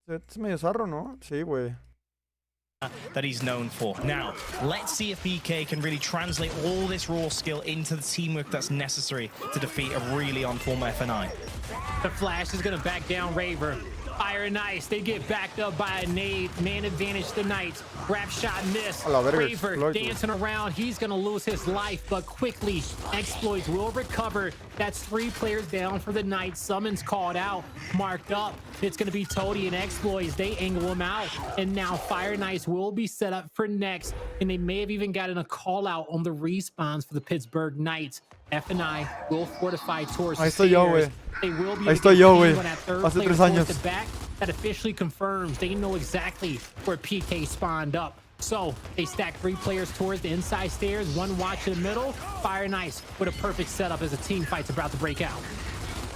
Es medio zarro, ¿no? Sí, güey. That he's known for. Now, let's see if PK can really translate all this raw skill into the teamwork that's necessary to defeat a really on-form FNI. The flash is going to back down Raver. Fire and Ice, they get backed up by a nade. Man advantage the Knights. Grab shot miss. Raver dancing around. He's going to lose his life, but quickly Exploits will recover. That's 3 players down for the Knights. Summons called out, marked up. It's going to be Toady and Exploits. They angle him out. And now Fire and Ice will be set up for next. And they may have even gotten a call out on the respawns for the Pittsburgh Knights. FNI will fortify towards the stairs. They will be when that third player towards the back. That officially confirms they know exactly where PK spawned up. So they stack 3 players towards the inside stairs, 1 watch in the middle. Fire and Ice with a perfect setup as a team fight's about to break out.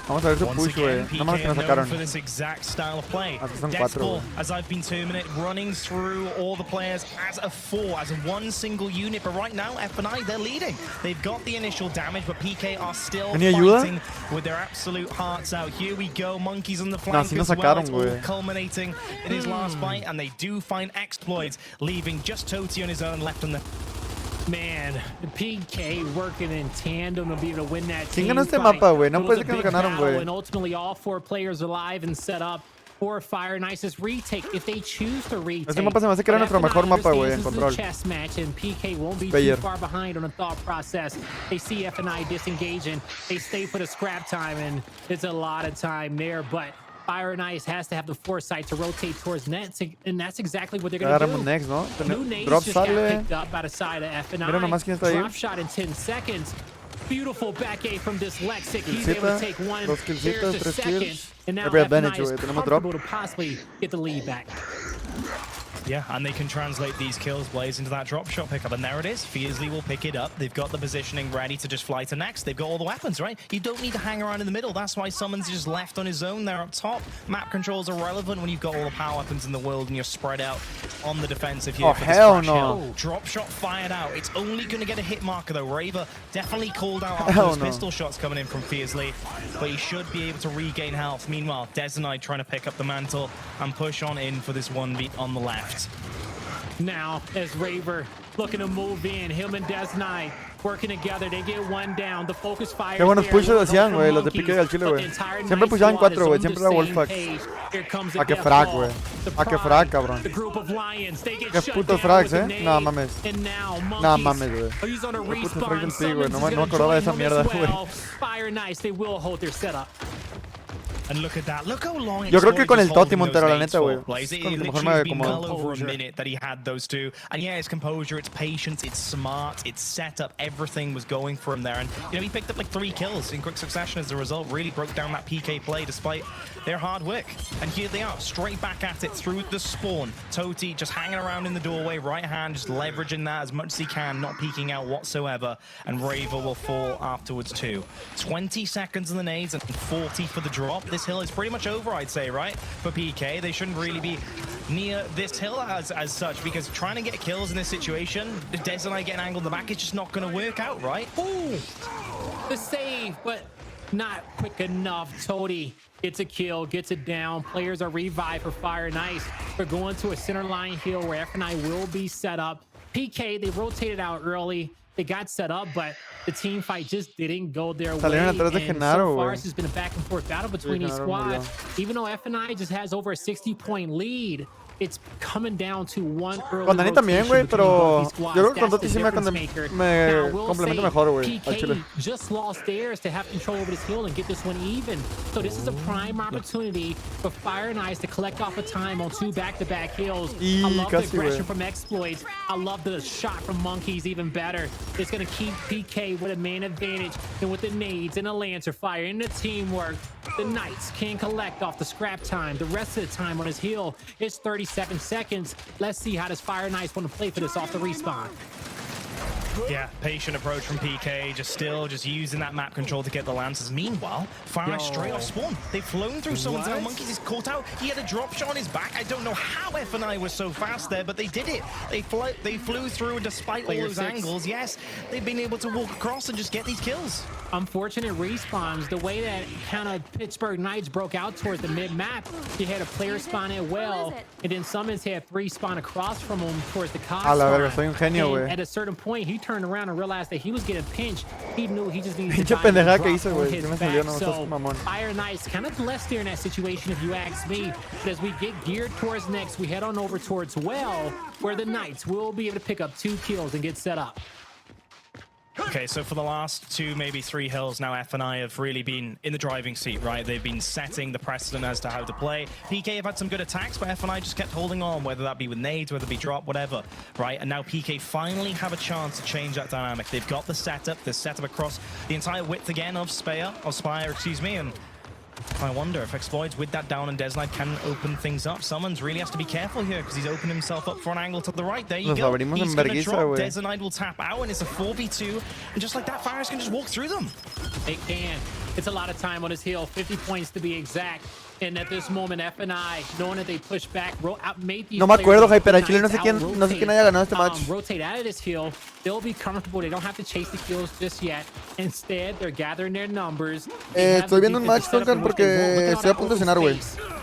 Vamos a ver su push, güey. Nada más que nos sacaron. For this exact style of play. Son 4, as I've been terming it, running through all the players as a 4, as a 1 single unit. But right now, FNI, they're leading. They've got the initial damage, but PK are still fighting with their absolute hearts out. Here we go, Monkeys on the flank as well. It's all culminating in his last fight, and they do find Exploits, leaving just Toti on his own left on the... Man, the PK working in tandem to be able to win that team fight. Este mapa, güey. No puede ser que nos ganaron, güey. And ultimately, all 4 players alive and set up for Fire and Ice's retake if they choose to retake. Este mapa se me hace que era nuestro mejor mapa, güey, en control. Chess match, and PK won't be too far behind on the thought process. They see FNI disengaging. They stay for the scrap time, and it's a lot of time there, but Fire and Ice has to have the foresight to rotate towards nets, and that's exactly what they're going to do. Next, ¿no? New nades just got picked up by the side of FNI. Drop shot in 10 seconds. Beautiful back A from Dyslexic. He's able to take 1. There's the second. And now FNI is comfortable to possibly get the lead back. Yeah, and they can translate these kills, Blaze, into that drop shot pickup. And there it is. Fiercely will pick it up. They've got the positioning ready to just fly to next. They've got all the weapons, right? You don't need to hang around in the middle. That's why Summons just left on his own there up top. Map controls are relevant when you've got all the power weapons in the world and you're spread out on the defensive here. Oh, hell no. Drop shot fired out. It's only going to get a hit marker, though. Raver definitely called out after those pistol shots coming in from Fiercely, but he should be able to regain health. Meanwhile, Desinite trying to pick up the mantle and push on in for this 1v on the left. Now, as Raver looking to move in, him and Des9 working together, they get 1 down. The focus fire. Qué buenos pushes hacían, güey, los de PK al chile, güey. Siempre pushaban 4, güey, siempre era Wolfpack. A que frag, güey. A que frag, cabrón. Qué putos frags, No mames. No mames, güey. Qué putos frags del P, güey. No me acordaba de esa mierda, güey. Fire and Ice, they will hold their setup. And look at that. Look how long Yo creo que con el Toti Montero, la neta, güey. Well over a minute that he had those 2. And yeah, his composure, its patience, it's smart, its setup, everything was going for him there. And, you know, he picked up like 3 kills in quick succession as a result. Really broke down that PK play despite their hard work. And here they are, straight back at it through the spawn. Toti just hanging around in the doorway, right hand, just leveraging that as much as he can, not peeking out whatsoever. And Raver will fall afterwards too. 20 seconds in the nades and 40 for the drop. This hill is pretty much over, I'd say, right? For PK, they shouldn't really be near this hill as such, because trying to get kills in this situation, if Des and I get angled in the back, it's just not going to work out, right? Ooh, the save, but not quick enough. Toti gets a kill, gets it down. Players are revived for Fire and Ice. We're going to a center line hill where FNI will be set up. PK, they rotated out early. They got set up, but the team fight just didn't go their way. And so far, it's just been a back and forth battle between these squads. Even though FNI just has over a 60-point lead, it's coming down to 1 early rotation también, güey, pero yo creo que con Toti sí me complemento mejor, güey, al chile. Just lost theirs to have control over this hill and get this one even. So this is a prime opportunity for Fire and Ice to collect off of time on 2 back-to-back hills. I love the aggression from Exploits. I love the shot from Monkeys even better. It's going to keep PK with a man advantage, and with the nades and the Lancer fire and the teamwork, the Knights can collect off the scrap time. The rest of the time on his hill is 37 seconds. Let's see how does Fire and Ice want to play for this off the respawn. Yeah, patient approach from PK, just using that map control to get the lances. Meanwhile, Fire straight off spawn. They've flown through someone's now. Monkeys is caught out. He had a drop shot on his back. I don't know how F&I was so fast there, but they did it. They flew through, and despite all those angles, yes, they've been able to walk across and just get these kills. Unfortunate respawns. The way that kind of Pittsburgh Knights broke out towards the mid-map, you had a player spawn at well, and then Summons had 3 spawn across from him towards the cost. At a certain point, he turned around and realized that he was getting pinched. He knew he just needed to die and drop on his back. So Fire Knights kind of blessed there in that situation, if you ask me. But as we get geared towards next, we head on over towards well, where the Knights will be able to pick up 2 kills and get set up. Okay, so for the last 2, maybe 3 hills now, F&I have really been in the driving seat, right? They've been setting the precedent as to how to play. PK have had some good attacks, but F&I just kept holding on, whether that be with nades, whether it be drop, whatever, right? And now PK finally have a chance to change that dynamic. They've got the setup across the entire width again of Spire, and I wonder if Exploits with that down and Desnite can open things up. Summons really has to be careful here because he's opened himself up for an angle to the right. There you go. He's going to drop. Desnite will tap out, and it's a 4v2. And just like that, Fires can just walk through them. They can. It's a lot of time on his heel, 50 points to be exact. And at this moment, F&I, knowing that they push back, made these no me acuerdo, Hyper. Al Chile no sé quién haya ganado este match. Rotate out of this hill. They'll be comfortable. They don't have to chase the kills just yet. Instead, they're gathering their numbers. Estoy viendo un match, Tonkan, porque estoy a punto de cenar, güey.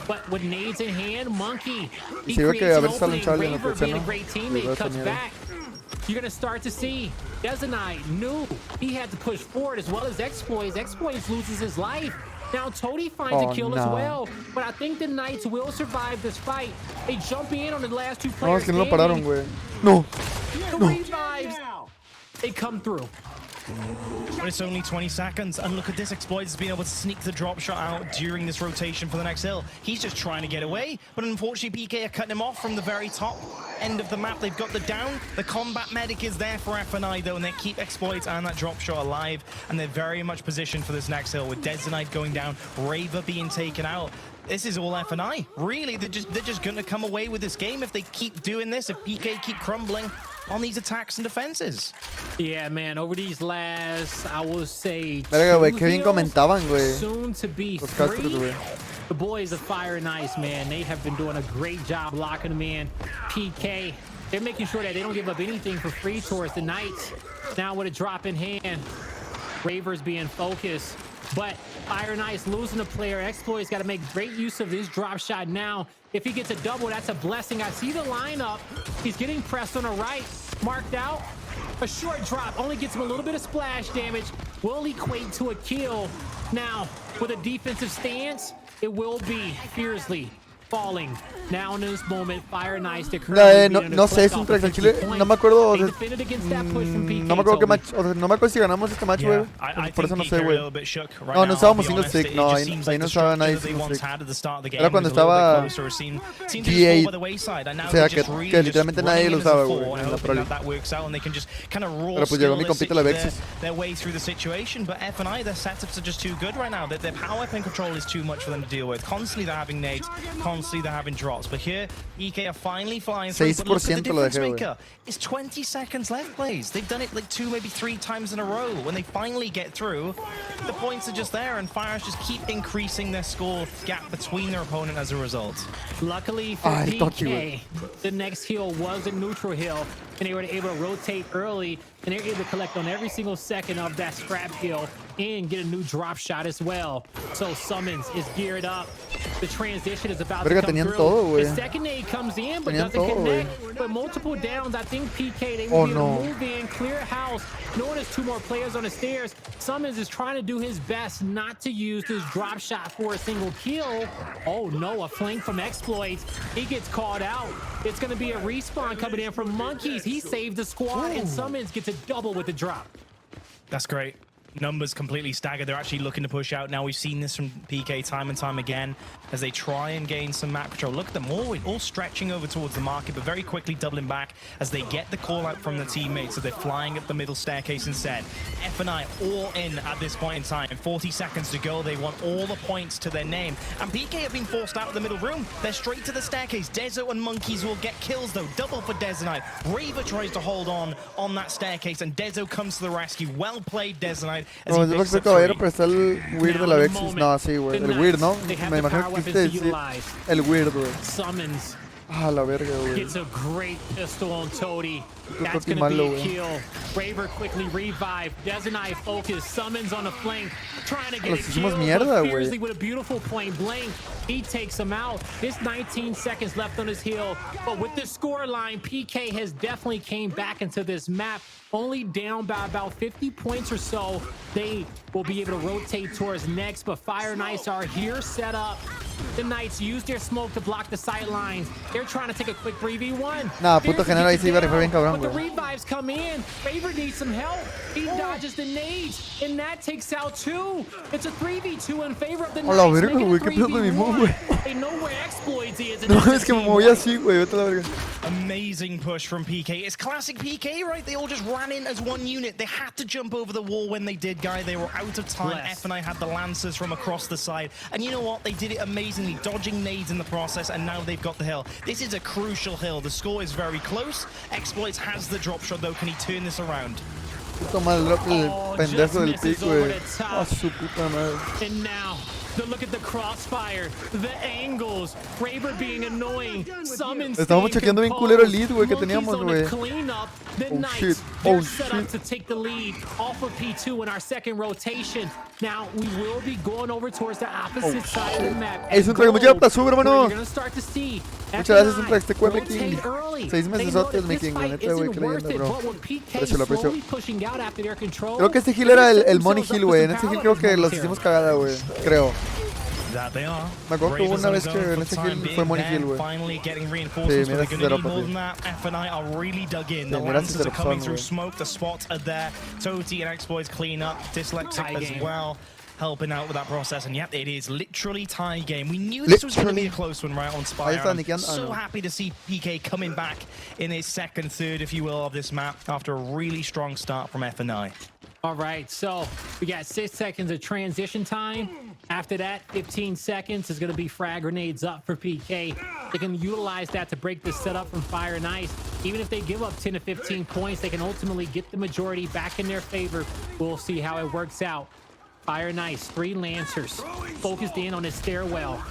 But with nades in hand, Monkey, he veo que a ver si sale un Charlie en la producción, a great teammate, cuts back. You're going to start to see Desnite knew he had to push forward as well as Exploits. Exploits loses his life. Now Tony finds a kill as well, but I think the Knights will survive this fight. They jump in on the last 2 players. No, es que no lo pararon, güey. No. Revives. They come through. But it's only 20 seconds, and look at this. Exploits has been able to sneak the drop shot out during this rotation for the next hill. He's just trying to get away, but unfortunately PK are cutting him off from the very top end of the map. They've got the down. The combat medic is there for F&I though, and they keep Exploits and that drop shot alive, and they're very much positioned for this next hill with Desnite going down, Raver being taken out. This is all F&I. Really, they're just going to come away with this game if they keep doing this, if PK keep crumbling on these attacks and defenses. Yeah, man, over these last, I will say, verga, güey, qué bien comentaban, güey. Soon to be 3. The boys of Fire and Ice, man, they have been doing a great job locking them in. PK, they're making sure that they don't give up anything for free towards the Knights. Now with a drop in hand, Raver's being focused. But Fire and Ice losing a player. Exploit's got to make great use of his drop shot now. If he gets a double, that's a blessing. I see the lineup. He's getting pressed on the right. Marked out. A short drop only gets him a little bit of splash damage. Will equate to a kill. Now, with a defensive stance, it will be fiercely falling. Now in this moment, Fire and Ice no sé, es un track al Chile. No me acuerdo. No me acuerdo qué match. No me acuerdo si ganamos este match, güey. Por eso no sé, güey. No, no estábamos single stick. No, ahí no estaba nadie single stick. Era cuando estaba GA. O sea, que literalmente nadie lo usaba, güey, en la Pro League. Pero pues llegó mi compita la Vexis. Their way through the situation, but F&I, their setups are just too good right now. Their power pin control is too much for them to deal with. Constantly they're having nades, constantly they're having drops. But here, EK are finally flying through. But look at the difference maker. It's 20 seconds left, Blaze. They've done it like 2, maybe 3 times in a row. When they finally get through, the points are just there, and Fires just keep increasing their score gap between their opponent as a result. Luckily for PK, the next hill was a neutral hill, and they were able to rotate early, and they're able to collect on every single second of that scrap hill and get a new drop shot as well. So Summons is geared up. The transition is about to come through. The second nade comes in, but doesn't connect. But multiple downs. I think PK, they will be able to move in, clear house. Knowing there's 2 more players on the stairs, Summons is trying to do his best not to use this drop shot for a single kill. Oh no, a flank from Exploits. He gets called out. It's going to be a respawn coming in from Monkeys. He saved the squad, and Summons gets a double with the drop. That's great. numbers completely staggered. They're actually looking to push out now. We've seen this from PK time and time again as they try and gain some map control. Look at them all stretching over towards the market, but very quickly doubling back as they get the call out from the teammates. So they're flying up the middle staircase instead. F&I all in at this point in time. 40 seconds to go. They want all the points to their name. And PK have been forced out of the middle room. They're straight to the staircase. Dezo and Monkeys will get kills though. Double for Decisive. Raver tries to hold on that staircase, and Dezo comes to the rescue. Well played, Decisive. No, yo creo caballero, pero está el weird de la Vexus. No, sí, güey. El weird, ¿no? Me imagino que quisiste decir el weird, güey. Summons. Ah, la verga, güey. Gets a great pistol on Toady. That's gonna be a kill. Raver quickly revive. Decisive focus. Summons on the flank. Trying to get a kill. Mierda, Fiercely with a beautiful point blank. He takes him out. There's 19 seconds left on his hill. But with the score line, PK has definitely came back into this map. Only down by about 50 points or so. They will be able to rotate towards next. But Fire and Ice are here set up. The Knights use their smoke to block the sight lines. They're trying to take a quick 3v1. Nah, puto general ahí se iba a rifar bien cabrón, but the revives come in. Raver needs some help. He dodges the nades, and that takes out two. It's a 3v2 in favor of the Knights. A la verga, güey, qué pedo de mi move, güey. They know where exploits is. No, es que me moví así, güey, vete a la verga. Amazing push from PK. It's classic PK, right? They all just ran in as one unit. They had to jump over the wall when they did, guy. They were out of time. F&I had the Lancers from across the side. And you know what? They did it amazingly, dodging nades in the process, and now they've got the hill. This is a crucial hill. The score is very close. Exploits has the drop shot, though. Can he turn this around? Toma el drop el pendejo del pick, güey. A su puta madre. And now, look at the crossfire, the angles, Raver being annoying, Summons. Estamos chequeando bien culero el lead, güey, que teníamos, güey. Oh shit, oh shit. Set up to take the lead off of P2 in our second rotation. Now we will be going over towards the opposite side of the map. Es un traje muy aplazado, hermano. Muchas gracias, un traje, este cueve King. 6 meses antes, mi King, la neta, güey, qué leyenda, bro. Aprecio, lo aprecio. Creo que este heal era el Money Heal, güey. En este heal creo que los hicimos cagada, güey. Creo. Me acuerdo que hubo una vez que en este heal fue Money Heal, güey. Sí, mira ese setup, F&I are really dug in. The Lancers are coming through smoke. The spots are there. Toady and Exploits clean up. Dyslexic as well, helping out with that process. And yep, it is literally tie game. We knew this was going to be a close one right on Spire. I'm so happy to see PK coming back in his second, third, if you will, of this map after a really strong start from F&I. All right, so we got 6 seconds of transition time. After that, 15 seconds is going to be frag grenades up for PK. They can utilize that to break the setup from Fire and Ice. Even if they give up 10 to 15 points, they can ultimately get the majority back in their favor. We'll see how it works out. Fire and Ice, 3 Lancers, focused in on his stairwell.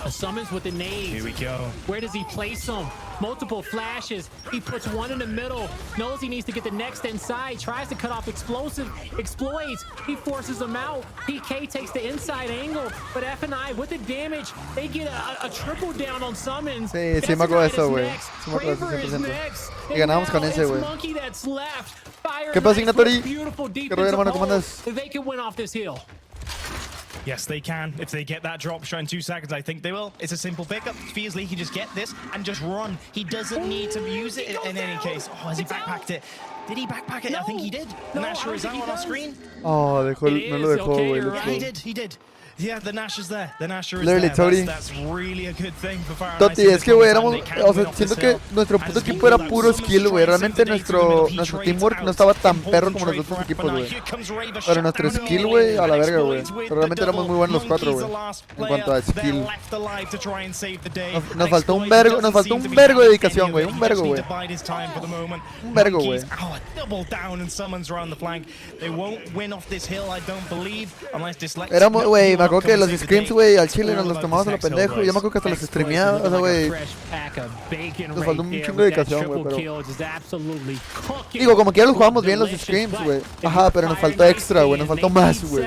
A Summons with the nades. Here we go. Where does he place them? Multiple flashes. He puts one in the middle. Knows he needs to get the next inside. Tries to cut off explosive. Exploits. He forces them out. PK takes the inside angle. But F&I with the damage, they get a triple down on Summons. Sí, sí me acuerdo de eso, güey. Sí me acuerdo de eso 100%. Y ganamos con ese, güey. ¿Qué pasa, Ignatori? ¿Qué rollo, hermano? ¿Cómo andas? They can win off this hill. Yes, they can. If they get that drop shot in 2 seconds, I think they will. It's a simple pickup. Fearsley, he can just get this and just run. He doesn't need to use it in any case. Oh, has he backpacked it? Did he backpack it? No, I think he did. No, Nasher is out on our screen. Oh, no lo dejó, güey. Yeah, he did. Yeah, the Nash is there. The Nasher is Literally, there. Tony. That's really a good thing for Fire. Toti, es que, güey, éramos... O sea, siento que nuestro puto equipo era puro skill, güey. Realmente nuestro teamwork no estaba tan perro como los otros equipos, güey. Pero nuestro skill, güey, a la verga, güey. Pero realmente éramos muy buenos los 4, güey. En cuanto a skill. Nos faltó un vergo de dedicación, güey. Un vergo, güey. Un vergo, güey. Éramos, güey, me acuerdo que los scrims, güey, al chile nos los tomamos a lo pendejo. Y yo me acuerdo que hasta los streameaba, o sea, güey. Nos faltó un chingo de dedicación, güey, pero... Digo, como que ya los jugamos bien los scrims, güey. Ajá, pero nos faltó extra, güey, nos faltó más, güey.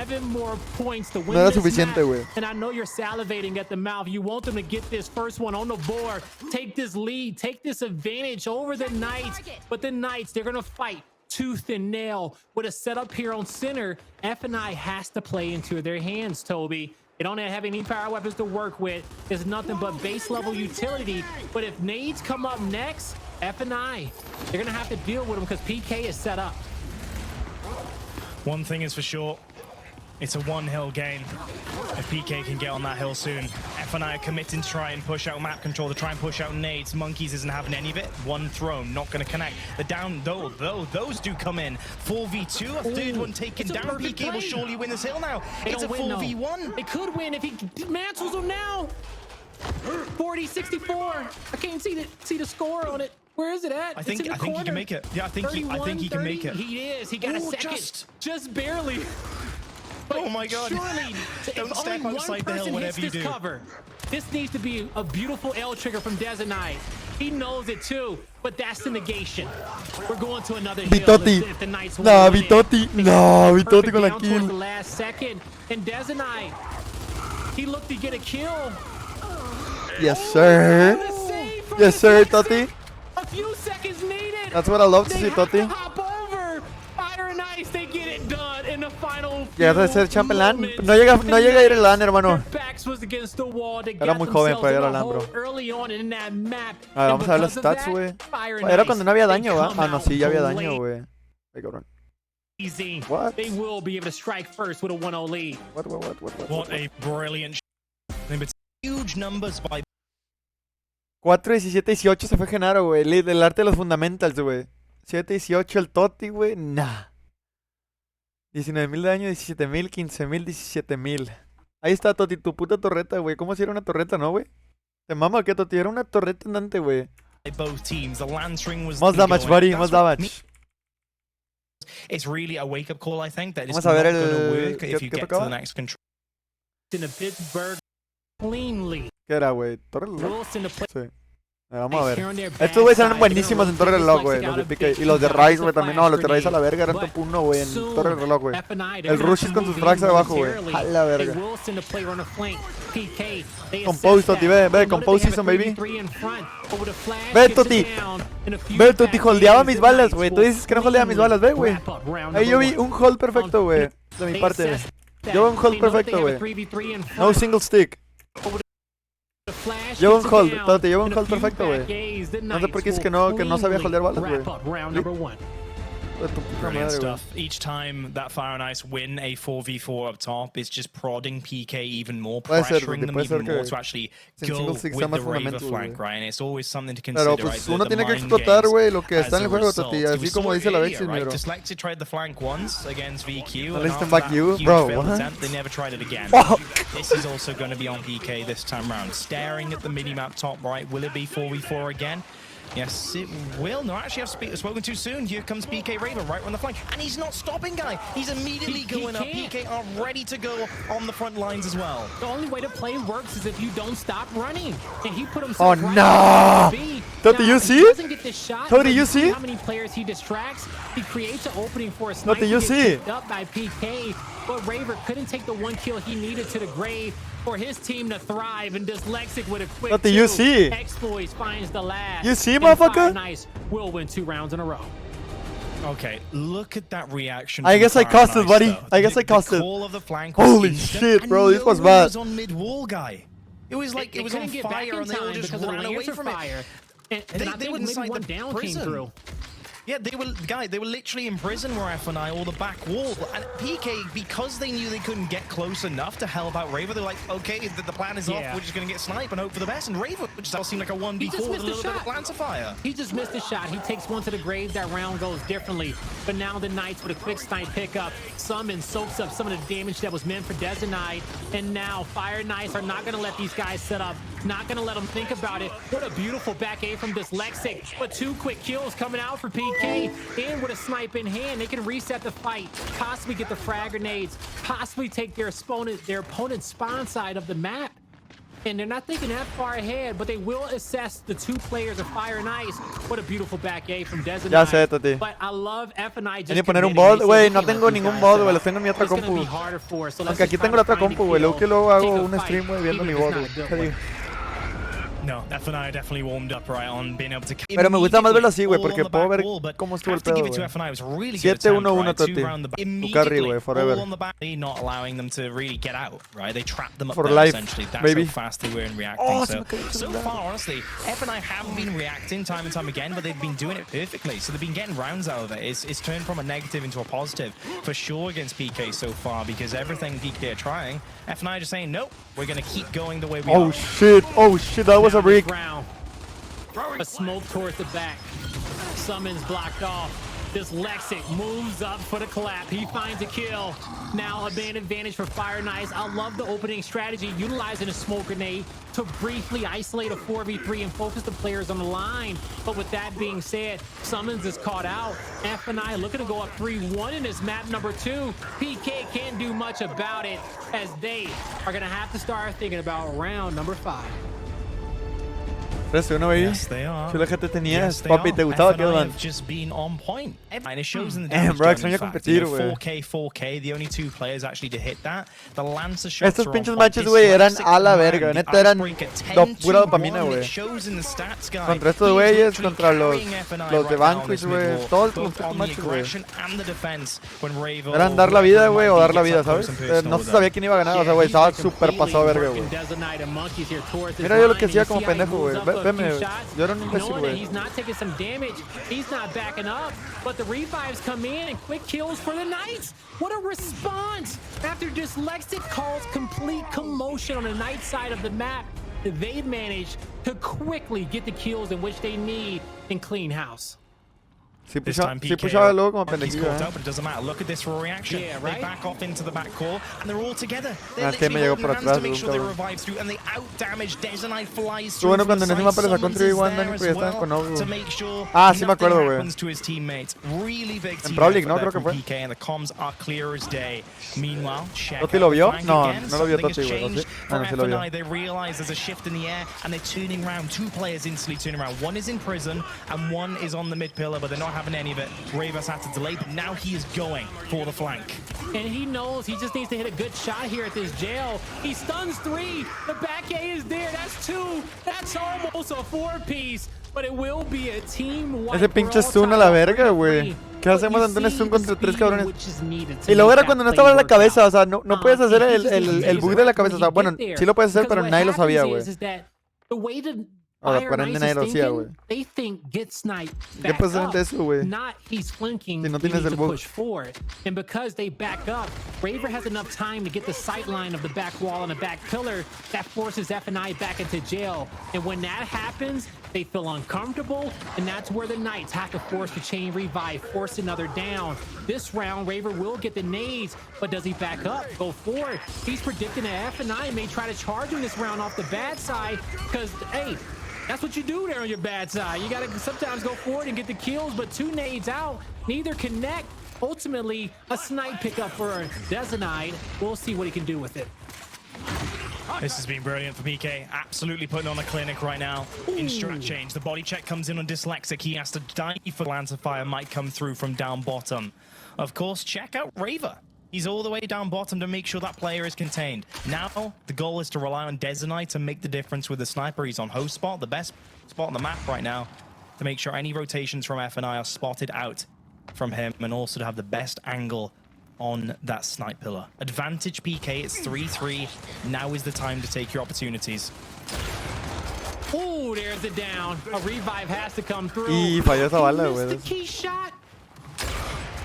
No era suficiente, güey. And I know you're salivating at the mouth. You want them to get this first one on the board. Take this lead, take this advantage over the Knights. But the Knights, they're gonna fight tooth and nail with a setup here on center. F&I has to play into their hands, Toby. They don't have any power weapons to work with. There's nothing but base level utility. But if nades come up next, F&I, they're gonna have to deal with them because PK is set up. One thing is for sure, it's a one hill game. If PK can get on that hill soon, F&I are committing to try and push out map control, to try and push out nades. Monkeys isn't having any of it. One thrown, not going to connect. The down, though, those do come in. 4v2, a third one taken down. PK will surely win this hill now. It's a 4v1. It could win if he mantles him now. 40-64. I can't see the score on it. Where is it at? I think he can make it. Yeah, I think he can make it. He is. He got a second. Just barely. But oh my god. Surely, don't step outside the hill whatever you do. Cover, this needs to be a beautiful L trigger from Decisive. He knows it too, but that's the negation. We're going to another hill if the Knights win. No, Vitotti con la kill. The last second, and Decisive, he looked to get a kill. Yes, sir. Yes, sir, Totti. A few seconds needed. That's what I love to see, Totti. Hop over. Fire and Ice, they get it done in the final. Llegaste a ser champ en LAN. No llega a ir el LAN, hermano. Era muy joven para ir al LAN, bro. A ver, vamos a ver los stats, güey. Era cuando no había daño, ¿va? Ah, no, sí, ya había daño, güey. Ay, cabrón. What? They will be able to strike first with a 1-0 lead. What a brilliant. Huge numbers by 4-17-18 se fue Genaro, güey. El arte de los fundamentals, güey. 7-18 el Totti, güey. Nah. 19.000 de daño, 17.000, 15.000, 17.000. Ahí está, Totti, tu puta torreta, güey. ¿Cómo si era una torreta, no, güey? ¿Te mama o qué, Totti? Era una torreta andante, güey. Más damage, buddy. Más damage. It's really a wake-up call, I think. That Vamos a ver el... ¿Qué tocaba? ¿Qué era, güey? ¿Torre del reloj? Sí. Vamos a ver. Estos güeyes eran buenísimos en Torre del Reloj, güey. Los de PK. Y los de Rise, güey, también. No, los de Rise a la verga eran top 1, güey, en Torre del Reloj, güey. El Rushis con sus frags abajo, güey. A la verga. Compose, Totti, ve, Compose Season, baby. Ve, Totti. Ve, Totti, holdeaba mis balas, güey. Tú dices que no holdeaba mis balas, ve, güey. Ahí yo vi un hold perfecto, güey. De mi parte. Yo vi un hold perfecto, güey. No single stick. Llevo un hold, Totti, llevo un hold perfecto, güey. No sé por qué es que no sabía holdear balas, güey. Brilliant stuff. Each time that Fire and Ice win a 4v4 up top, it's just prodding PK even more, pressuring them even more to actually go with the Raver flank, right? And it's always something to consider, right? Pero pues uno tiene que explotar, güey, lo que está en el juego, Totti, así como dice la Vexi, bro. Dyslexia tried the flank once against VQ, and after that huge failed attempt, they never tried it again. This is also going to be on PK this time round. Staring at the minimap top right, will it be 4v4 again? Yes, it will. No, actually, I've spoken too soon. Here comes PK Raver right on the flank. And he's not stopping, guy. He's immediately going up. PK are ready to go on the front lines as well. The only way to play works is if you don't stop running. And he put himself Totti, you see? Totti, you see? How many players he distracts? He creates an opening for a sniper. Totti, you see? Up by PK. But Raver couldn't take the one kill he needed to the grave for his team to thrive, and Dyslexic with a quick Totti, you see? Exploits finds the last. You see, motherfucker? Nice will win 2 rounds in a row. Okay, look at that reaction. I guess I cost it, buddy. I guess I cost it. Holy shit, bro, this was bad. It was on mid-wall, guy. It was like it was on fire, and they all just ran away from it. They were inside the prison. Yeah, they were literally in prison where F&I or the back wall. And PK, because they knew they couldn't get close enough to help out Raver, they're like, okay, the plan is off, we're just going to get sniped and hope for the best. And Raver just seemed like a 1v4 with a little bit of Lancer fire. He just missed a shot. He takes one to the grave. That round goes differently. But now the Knights with a quick snipe pickup, summon, soaks up some of the damage that was meant for Decisive. And now Fire Knights are not going to let these guys set up. Not going to let them think about it. What a beautiful back A from Dyslexic. But 2 quick kills coming out for PK. And with a snipe in hand, they can reset the fight, possibly get the frag grenades, possibly take their opponent's spawn side of the map. And they're not thinking that far ahead, but they will assess the 2 players of Fire and Ice. What a beautiful back A from Decisive. Ya sé, Totti. But I love F&I just Tenía que poner un bot, güey. No tengo ningún bot, güey. Los tengo en mi otra compu. Aunque aquí tengo la otra compu, güey. Luego que luego hago un stream, güey, viendo mi bot, güey. No, FNI definitely warmed up right on being able to. Pero me gusta más verlo así, güey, porque puedo ver cómo estuvo el pedo, güey. 7-1-1, Toti. Tu carry, güey, forever. Not allowing them to really get out, right? They trapped them up For there, life, essentially. That's baby. how fast they were in reacting. Oh, so far, honestly, FNI have been reacting time and time again, but they've been doing it perfectly. So they've been getting rounds out of it. It's turned from a negative into a positive for sure against PK so far, because everything PK are trying, FNI are just saying, nope, we're going to keep going the way we are. Oh shit, that was a break. A smoke towards the back. Summons blocked off. This Lexic moves up for the clap. He finds a kill. Now a band advantage for Fire Nice. I love the opening strategy, utilizing a smoke grenade to briefly isolate a 4v3 and focus the players on the line. But with that being said, Summons is caught out. FNI looking to go up 3-1 in this map number 2. PK can't do much about it, as they are going to have to start thinking about round number 5. 3-1, baby. Yes, they are. Si la gente tenía, Yes, they papi, are. ¿te gustaba que FNI dan? have just been on point. And it shows in the Damn, damage bro, zone, extraño in fact. competir, You know, güey. 4K, the only 2 players actually to hit that. The Lancer shots Estos are on pinches point. matches, This güey, eran Lexic a la man, verga. the Neta, eran Outbreak at 10 pura to dopamina, 1. güey. It shows in the stats, guy. Contra estos He is güeyes, literally contra los carrying FNI de right now in Vanquish, this güey. mid-war, Todos los both putos on the matches, güey. aggression and the defense when Raven Eran dar la vida, güey, o dar la vida, ¿sabes? No se sabía quién iba a ganar, o sea, güey, estaba súper pasado verga, güey. Mira yo lo que hacía como pendejo, güey. Veme, yo era un imbécil, güey. He's not taking some damage. He's not backing up, but the revives come in and quick kills for the Knights. What a response after Dyslexic calls complete commotion on the Knight side of the map. They've managed to quickly get the kills in which they need and clean house. Sí pushaba luego como pendejillo, but it doesn't matter. Look at this for a reaction. Yeah, right? They back off into the back core, and they're all together. Ah, They're es que me literally llegó holding por hands atrás, to make sure they cabrón. revive through, and they out-damage. Decisive flies Tú through bueno, from cuando the en ese side. mapa le sacó Summons un 3v1 is Dani, there pues as ya estaban well con Ogu. to make sure Ah, sí me nothing acuerdo, güey. happens to his teammates. Really big team Pro League, effort ¿no? there Creo que from fue. PK, and the comms are clear as day. Meanwhile, check ¿Toti out lo the vio? flank No, again. no lo vio Something has Toti, güey. changed Ah, no, for sí lo vio. FNI. They realize there's a shift in the air, and they're turning around. 2 players instantly turning around. One is in prison, and one is on the mid pillar, but they're not having any of it. Ravers had to delay, but now he is going for the flank. And he knows he just needs to hit a good shot here at this jail. He stuns 3. The back A is there. That's 2. That's almost a 4-piece. But it will be a team wipe. Ese pinche stun a la verga, güey. ¿Qué hacemos ante un stun contra 3 cabrones? Y luego era cuando no estaba en la cabeza, o sea, no puedes hacer el bug de la cabeza. O sea, bueno, sí lo puedes hacer, pero nadie lo sabía, güey. O sea, por ende nadie lo hacía, güey. ¿Qué pasa de eso, güey? Si no tienes el bug. And because they back up, Raver has enough time to get the sight line of the back wall and the back pillar that forces FNI back into jail. And when that happens, they feel uncomfortable, and that's where the Knights have to force the chain revive, force another down. This round, Raver will get the nades, but does he back up, go forward? He's predicting that FNI may try to charge him this round off the bad side, because, hey, that's what you do there on your bad side. You gotta sometimes go forward and get the kills, but 2 nades out, neither connect. Ultimately, a snipe pickup for Decisive. We'll see what he can do with it. This has been brilliant for PK. Absolutely putting on a clinic right now. In strat change, the body check comes in on Dyslexic. He has to dive for Lance of Fire might come through from down bottom. Of course, check out Raver. He's all the way down bottom to make sure that player is contained. Now, the goal is to rely on Decisive to make the difference with the sniper. He's on host spot, the best spot on the map right now, to make sure any rotations from FNI are spotted out from him, and also to have the best angle on that snipe pillar. Advantage PK, it's 3-3. Now is the time to take your opportunities. Oh, there's it down. A revive has to come through. Y falló esa bala, He güey. missed the key shot.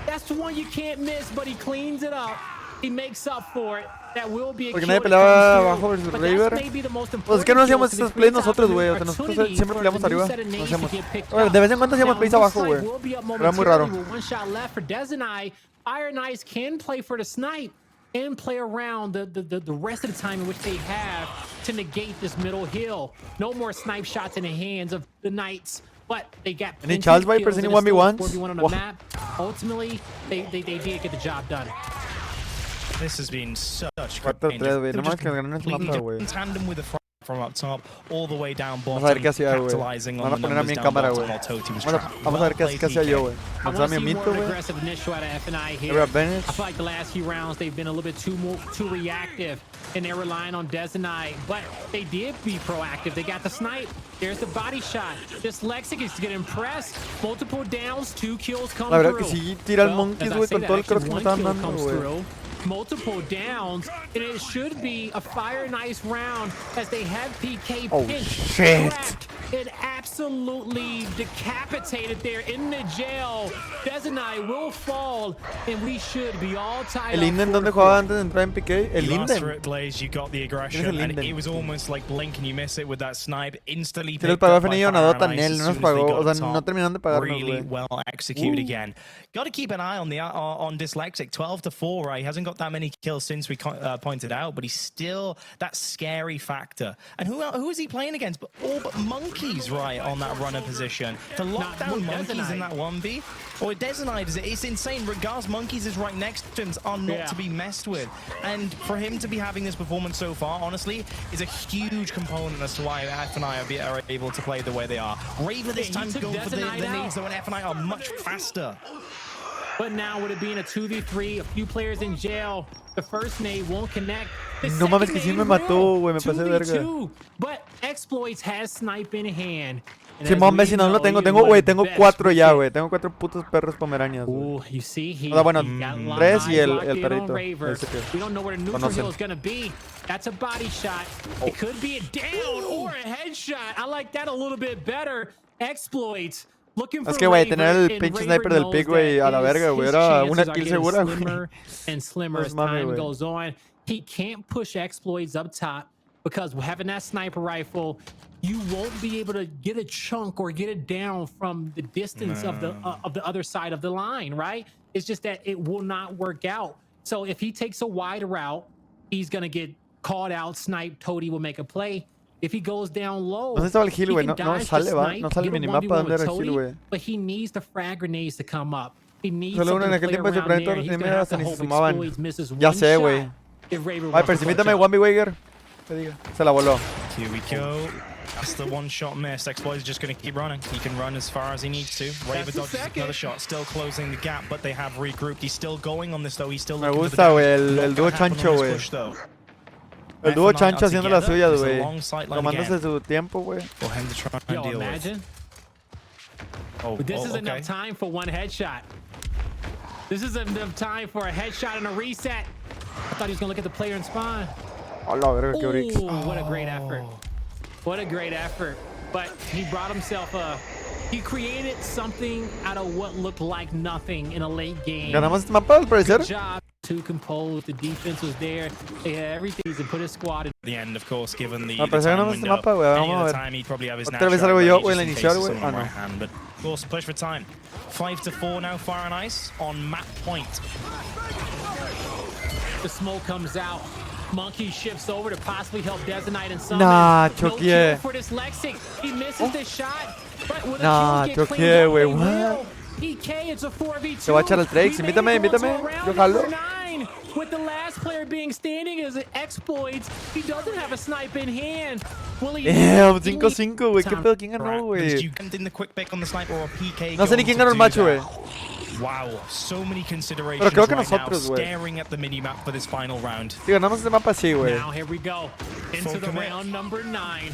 That's the one you can't miss, but he cleans it up. He makes up for it. That will be a Porque kill nadie that peleaba comes abajo through. versus But Raver. that's maybe the most Pues es que no important hacíamos kill, estos 'cause it plays creates nosotros, güey. O sea, opportunity nosotros siempre for peleamos the new arriba. set of No nades to hacemos. get picked Bueno, up. de vez en cuando hacíamos Now, plays this abajo, side güey. will be up Era muy raro. momentarily with 1 shot left for Decisive. Fire Nice can play for the snipe and play around the rest of the time in which they have to negate this middle hill. No more snipe shots in the hands of the Knights, but they got Any Charles Vipers, any 1v1s? 4v1 on the map. Ultimately, they did get the job done. This has been such 4-3, güey. They were Nomás just que ganan ese completely mapa, güey. in tandem with the front from up top all the way down Vamos a ver bottom, qué hacía, güey. capitalizing Van on a the poner a mí numbers en down cámara, bottom güey. while Toti was Vamos trapped. a ver qué hacía yo, güey. I Lanzaba want mi to see mito, more güey. aggressive initial out of F&I here. Era I advantage. feel like the last few rounds they've been a little bit too reactive and they're relying on Decisive, but they did be proactive. They got the snipe. There's the body shot. This Lexic is getting impressed. Multiple downs, 2 kills come La verdad through. que sí tira el Monkeys, as I güey, say con that, todo el cross actually que me one estaban kill dando, comes güey. through. Multiple downs, and it should be a fire nice round as they have PK Oh, pinched, shit. trapped, and absolutely decapitated there in the jail. Decisive will fall, and we should be all tied ¿El up Linden 4-4. dónde jugaba antes de entrar en PK? El You asked for Linden. it, Blaze, you got the ¿Quién es aggression, el and Linden? it was almost like blink and you miss it with that snipe. Instantly Si les picked pagó up by FNI o Fire Nadota, and Ice Nel, as no nos soon as they pagó. got O sea, up no top. terminaron de pagarnos, Really güey. well executed again. Got to keep an eye on the on Dyslexic. 12-4, right? He hasn't got that many kills since we pointed out, but he's still that scary factor. And who is he playing against? But all but Monkeys, right, on that runner position. To lock down Monkeys in that 1v. Or Decisive, it's insane. Regardless, Monkeys is right next to him, are not to be messed with. And for him to be having this performance so far, honestly, is a huge component as to why F&I are able to play the way they are. Raver this time going for the nades, though, and F&I are much faster. But now with it being a 2v3, a few players in jail, the first nade won't connect. No mames que sí me mató, güey, me pasé de verga. But Exploits has snipe in hand. Simón, ve, si no lo tengo, güey, tengo 4 ya, güey. Tengo 4 putos perros pomeranias, güey. You see, he O sea, bueno, got 3 y el locked in on perrito. Raver. Ese que We don't know where the neutral conocen. hill is gonna be. That's a body shot. It could be a down or a headshot. I like that a little bit better. Exploits. Es que, güey, tener el pinche sniper del pick, güey, a la verga, güey. Era una kill segura, güey. And slimmer as time goes on. He can't push Exploits up top because having that sniper rifle, you won't be able to get a chunk or get it down from the distance of the other side of the line, right? It's just that it will not work out. So if he takes a wide route, he's gonna get called out, sniped. Toti will make a play. If he goes down low, no sé si estaba el heal, güey. No sale, va. No sale el get a minimapa 1v1 donde era el with heal, Toti, güey. but he needs the frag grenades to come up. He needs Solo uno something en to aquel play tiempo de around there. Supremo He's ni gonna me have to ni se hope sumaban. Exploits misses Ya one sé, shot güey. if Raver Ay, wants to permítame, clutch up. 1v Weiger. Que diga. Se la voló. Here we go. That's the one shot miss. Exploit is just going to keep running. He can run as far as he needs to. Raver dodges another shot, still closing the gap, but they have regrouped. He's still going on this though. He's still Me looking gusta, for güey, the el dúo chancho, güey. El dúo F&I chancho are haciendo las together. suyas, There's a güey. long sight line Tomándose again su tiempo, güey. for him to try and Yo, deal imagine. with. But this is okay. enough time for one headshot. This is enough time for a headshot and a reset. I thought he was gonna look at the player and spawn. A la verga, qué bricks. Ooh, what a great effort. What a great effort. But he brought himself he created something out of what looked like nothing in a late game. Ganamos este mapa, al parecer. Good job to compose. The defense was there. They had everything to put his squad in. The end, of course, given the Al parecer time ganamos este window. mapa, güey. Any Vamos other a ver. time, he'd probably have his Otra vez natural salgo yo, ready güey, en just in iniciar, case güey. someone Ah, no. right hand, but of course, push for time. 5-4 now, Fire and Ice on map point. The smoke comes out. Monkey shifts over to possibly help Decisive and some. Nah, no choqué. kill for this Lexic. He misses the shot. But with Nah, a kill get choqué, cleaned up, güey, they what? will. PK, it's a 4v2. Se va a echar el Trex. Invítame, invítame. Yo jalo. With the last player being standing as Exploits, he doesn't have a snipe in hand. Will he? Damn, 5-5, güey. ¿Qué pedo? ¿Quién ganó, güey? You in the quick pick on the sniper or PK? No sé ni quién ganó el macho, güey. Wow, so many considerations Pero creo que right nosotros, now, güey. staring at the minimap for this final round. Si ganamos este mapa, sí, güey. Now here we go into the round number 9.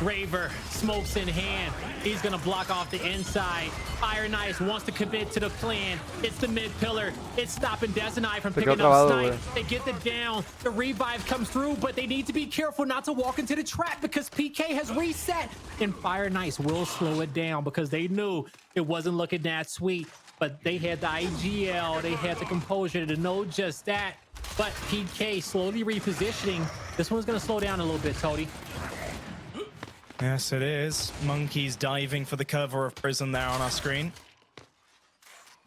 Raver, smokes in hand. He's gonna block off the inside. Fire Nice wants to commit to the plan. It's the mid pillar. It's stopping Decisive from picking up snipe. They get the down. The revive comes through, but they need to be careful not to walk into the trap because PK has reset. And Fire Nice will slow it down because they knew it wasn't looking that sweet. But they had the IGL, they had the composure to know just that. But PK slowly repositioning. This one's gonna slow down a little bit, Toti. Yes, it is. Monkeys diving for the cover of prison there on our screen.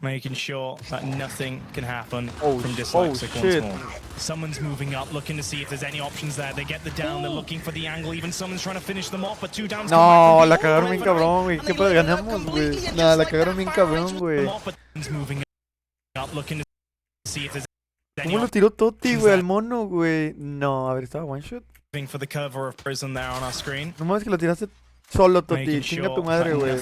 Making sure that nothing can happen from Dyslexic once more. Someone's moving up, looking to see if there's any options there. They get the down, they're looking for the angle. Even someone's trying to finish them off, but 2 downs. No, la cagaron bien cabrón, güey. ¿Qué pedo? Ganamos, güey. Nah, la cagaron bien cabrón, güey. Moving up, looking to see if there's any ¿Cómo lo tiró Toti, güey, al mono, güey? No, a ver, estaba one shot. For the cover of prison there on our screen. No mames que lo tiraste solo, Toti. Chinga tu madre, güey.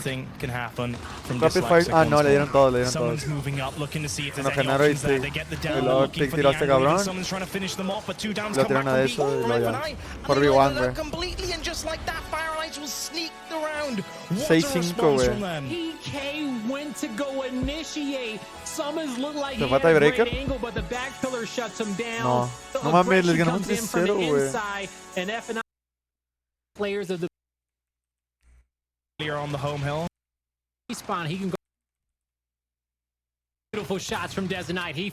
Rapid fire. Ah, no, le dieron todo, le dieron todo. Bueno, Genaro y luego te tiraste, cabrón. Lo tiraron a eso y lo ya. Por V1, güey. 6-5, güey. ¿Se fue a tiebreaker? No. No mames, les ganamos 3-0, güey. Players of the on the home hill. Respawn, he can go. Beautiful shots from Decisive. He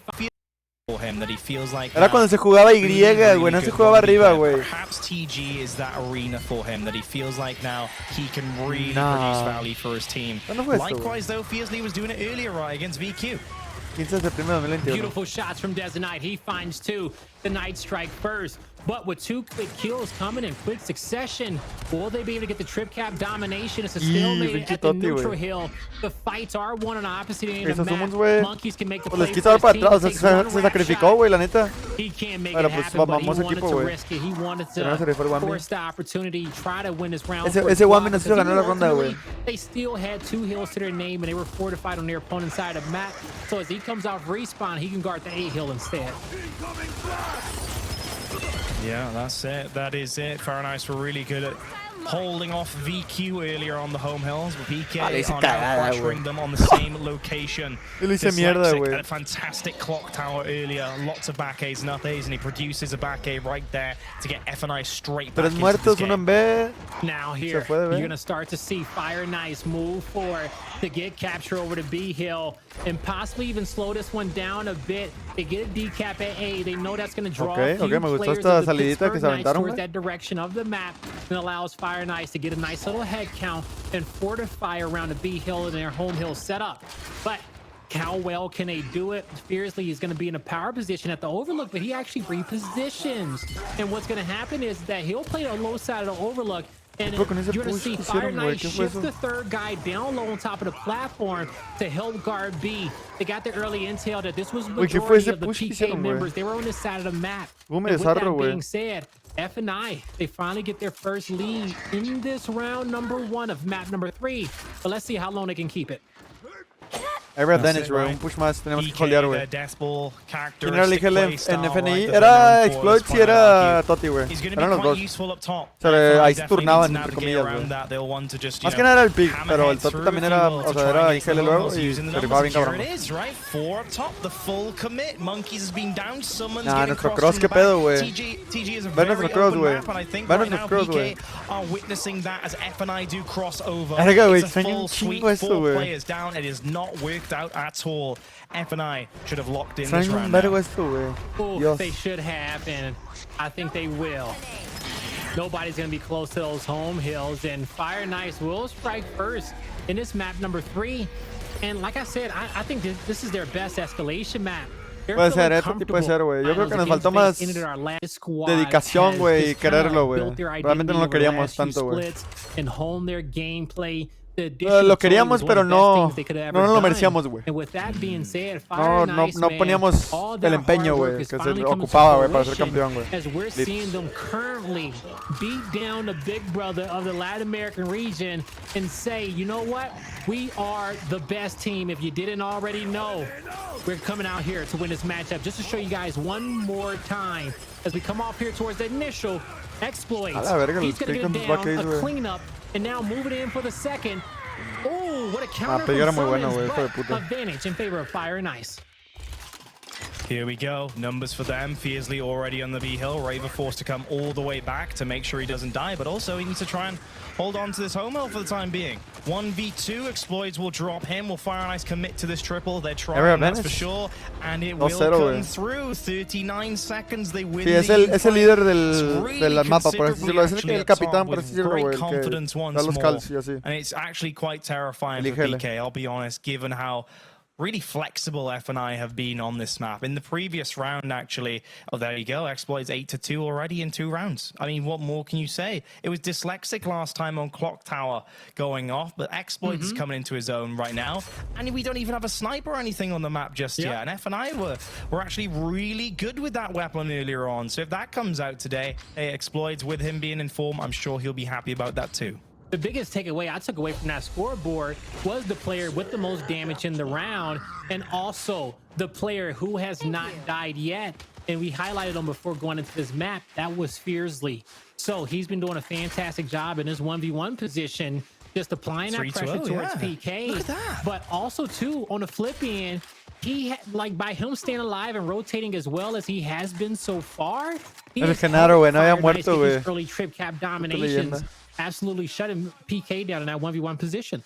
For him that he feels like era cuando se jugaba Y, güey, no se jugaba arriba, güey. Perhaps TG is that arena for him that he feels like now he can really produce value for his team. Likewise, though, Fiercely was doing it earlier, right, against VQ. 15 de septiembre de 2021. Beautiful shots from Decisive. He finds two. The Knight strike first. But with two quick kills coming in quick succession, will they be able to get the trip cap domination? It's a stalemate at the neutral hill. The fights are one on opposite end of the map. Monkeys can make the play. Les quiso dar para atrás, o sea, se sacrificó, güey, la neta. He can't make it happen, but he wanted to risk it. He wanted to force the opportunity, try to win this round. Ese one nos hizo ganar la ronda, güey. They still had two hills to their name, and they were fortified on their opponent's side of the map. So as he comes off respawn, he can guard the A hill instead. Yeah, that's it. That is it. Fahrenheit were really good at holding off VQ earlier on the home hills, but PK are now pressuring them on the same location. A fantastic clock tower earlier, lots of back A's and up A's, and he produces a back A right there to get FNI straight back into this game. Now here, you're going to start to see Fire Nice move forward to get capture over to B Hill and possibly even slow this one down a bit. They get a decap at A. They know that's going to draw a few players of the Pittsburgh Knights towards that direction of the map and allows Fire Nice to get a nice little head count and fortify around the B Hill in their home hill setup. But how well can they do it? Fiercely is going to be in a power position at the overlook, but he actually repositions. And what's going to happen is that he'll play the low side of the overlook. And you're going to see Fire Night shift the third guy down low on top of the platform to help guard B. They got the early intel that this was majority of the PK members. They were on this side of the map. And with that being said, F&I, they finally get their first lead in this round number 1 of map number 3. But let's see how long they can keep it. Era Dennis, güey, un push más, tenemos que holdear, güey. ¿Quién era el IGL en FNI? Era Exploits y era Toti, güey. Eran los dos. O sea, ahí se turnaban, entre comillas, güey. Más que nada era el pick, pero el Toti también era, o sea, era IGL luego y se rifaba bien cabrón. Nah, nuestro cross, ¿qué pedo, güey? Ve nuestro cross, güey. Ve nuestro cross, güey. Verga, güey, extraño un chingo esto, güey. Out at all. F&I should have locked in this round. They should have, and I think they will. Nobody's going to be close to those home hills, and Fire Nice will strike first in this map number 3. And like I said, I think this is their best escalation map. Puede ser, puede ser, güey. Yo creo que nos faltó más dedicación, güey, y quererlo, güey. Realmente no lo queríamos tanto, güey. Lo queríamos, pero no nos lo merecíamos, güey. No poníamos el empeño, güey, que se ocupaba, güey, para ser campeón, güey. As we're seeing them currently beat down the big brother of the Latin American region and say, you know what? We are the best team. If you didn't already know, we're coming out here to win this matchup. Just to show you guys one more time as we come off here towards the initial exploit. He's going to get down a cleanup. And now move it in for the second. Oh, what a counter from Summons, but advantage in favor of Fire and Ice. Here we go. Numbers for them. Fiercely already on the B hill. Raver forced to come all the way back to make sure he doesn't die, but also he needs to try and hold on to this home hill for the time being. 1v2 exploits will drop him. Will Fire and Ice commit to this triple? They're trying, that's for sure. And it will come through. 39 seconds. They win. Sí, es el líder del mapa, por así decirlo. Es el capitán, por así decirlo, güey. Confidence once more. And it's actually quite terrifying for PK, I'll be honest, given how really flexible F&I have been on this map. In the previous round, actually, oh, there you go, Exploits 8-2 already in 2 rounds. I mean, what more can you say? It was Dyslexic last time on Clock Tower going off, but Exploits is coming into his own right now, and we don't even have a sniper or anything on the map just yet. And F&I were actually really good with that weapon earlier on, so if that comes out today, hey, Exploits, with him being in form, I'm sure he'll be happy about that too. The biggest takeaway I took away from that scoreboard was the player with the most damage in the round, and also the player who has not died yet. And we highlighted him before going into this map. That was Fiercely. So he's been doing a fantastic job in his 1v1 position, just applying that pressure towards PK. Look at that. But also, too, on the flip end, he like by him staying alive and rotating as well as he has been so far. El Genaro, güey, no había muerto, güey. Early trip cap dominations. Absolutely shutting PK down in that 1v1 position.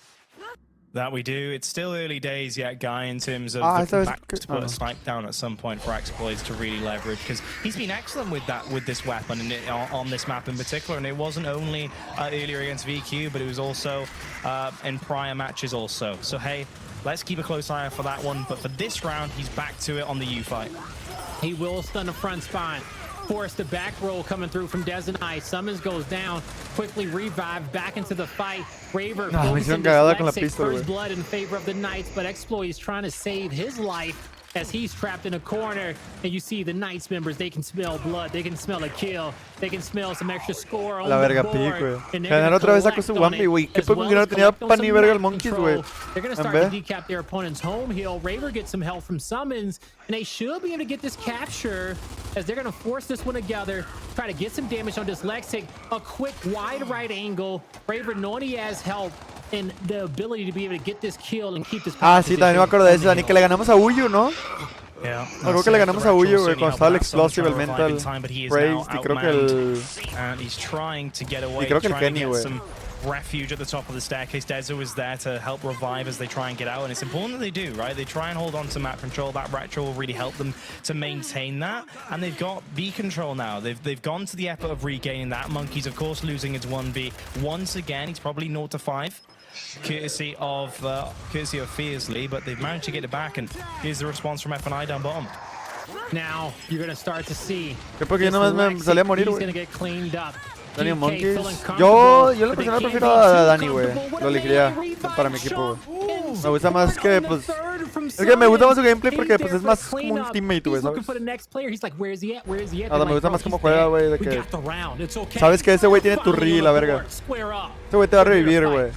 That we do. It's still early days yet, Guy, in terms of to put a snipe down at some point for Exploits to really leverage, because he's been excellent with this weapon and on this map in particular. And it wasn't only earlier against VQ, but it was also in prior matches also. So hey, let's keep a close eye out for that one. But for this round, he's back to it on the U fight. He will stun the front spawn. Force the back roll coming through from Decisive. Summons goes down, quickly revived back into the fight. Raver first blood in favor of the Knights, but Exploit is trying to save his life as he's trapped in a corner. And you see the Knights members, they can smell blood, they can smell a kill, they can smell some extra score on the board. Ganar otra vez sacó su Wampi, güey. Qué poco que no tenía pan ni verga el Monkeys, güey. They're going to start to decap their opponent's home hill. Raver gets some help from Summons, and they should be able to get this capture as they're going to force this one together, try to get some damage on Dyslexic. A quick wide right angle. Raver knowing he has help and the ability to be able to get this kill and keep this. Ah, sí, también me acuerdo de eso, Dani, que le ganamos a Uyu, ¿no? Creo que le ganamos a Uyu, güey, cuando estaba el Explosive, el Mental Praise, y creo que el... Y creo que el Kenny, güey. Refuge at the top of the staircase. Dezo is there to help revive as they try and get out, and it's important that they do, right? They try and hold on to map control. That retro will really help them to maintain that, and they've got B control now. They've gone to the effort of regaining that. Monkeys, of course, losing its 1B once again. He's probably 0-5, courtesy of Fiercely, but they've managed to get it back, and here's the response from F&I down bottom. Now you're gonna start to see. He's gonna get cleaned up. Dani Monkeys. Yo en lo personal prefiero a Dani, güey. Lo elegiría para mi equipo, güey. Me gusta más que, pues... Es que me gusta más su gameplay porque, pues, es más como un teammate, güey, ¿sabes? Nada, me gusta más cómo juega, güey, de que... Sabes que ese güey tiene tu reel, la verga. Ese güey te va a revivir, güey.